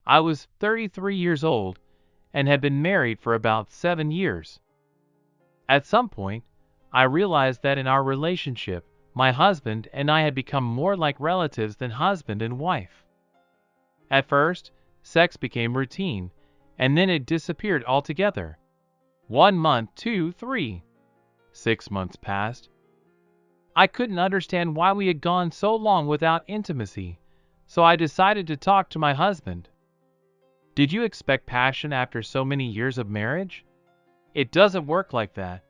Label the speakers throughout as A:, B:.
A: I was 33 years old and had been married for about 7 years. At some point, I realized that in our relationship, my husband and I had become more like relatives than husband and wife. At first, sex became routine, and then it disappeared altogether. 1 month, 2, 3, 6 months passed. I couldn't understand why we had gone so long without intimacy, so I decided to talk to my husband. Did you expect passion after so many years of marriage? It doesn't work like that.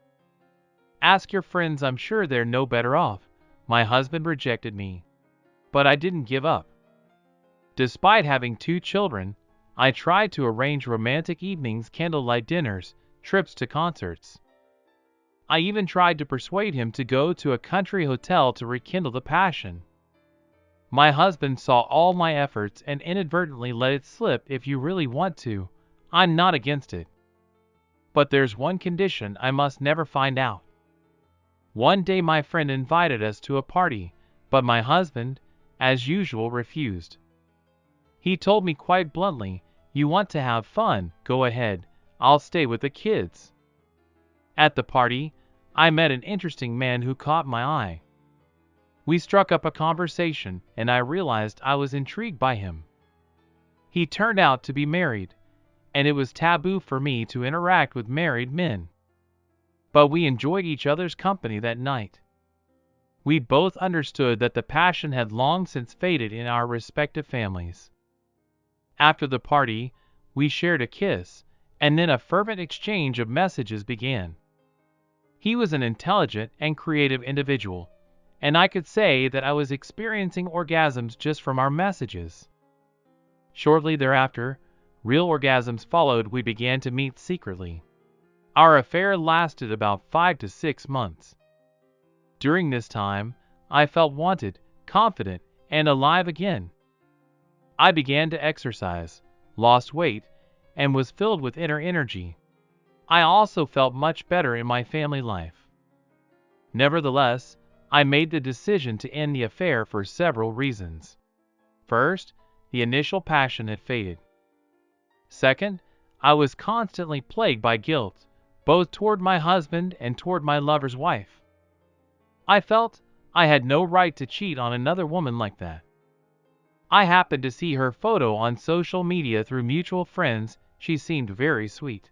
A: Ask your friends, I'm sure they're no better off. My husband rejected me, but I didn't give up. Despite having 2 children, I tried to arrange romantic evenings, candlelight dinners, trips to concerts. I even tried to persuade him to go to a country hotel to rekindle the passion. My husband saw all my efforts and inadvertently let it slip. If you really want to, I'm not against it. But there's one condition: I must never find out. One day my friend invited us to a party, but my husband, as usual, refused. He told me quite bluntly, "You want to have fun, go ahead, I'll stay with the kids." At the party, I met an interesting man who caught my eye. We struck up a conversation, and I realized I was intrigued by him. He turned out to be married, and it was taboo for me to interact with married men. But we enjoyed each other's company that night. We both understood that the passion had long since faded in our respective families. After the party, we shared a kiss, and then a fervent exchange of messages began. He was an intelligent and creative individual, and I could say that I was experiencing orgasms just from our messages. Shortly thereafter, real orgasms followed. We began to meet secretly. Our affair lasted about 5 to 6 months. During this time, I felt wanted, confident, and alive again. I began to exercise, lost weight, and was filled with inner energy. I also felt much better in my family life. Nevertheless, I made the decision to end the affair for several reasons. First, the initial passion had faded. Second, I was constantly plagued by guilt, both toward my husband and toward my lover's wife. I felt I had no right to cheat on another woman like that. I happened to see her photo on social media through mutual friends. She seemed very sweet.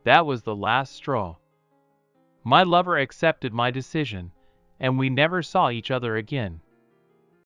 A: That was the last straw. My lover accepted my decision, and we never saw each other again.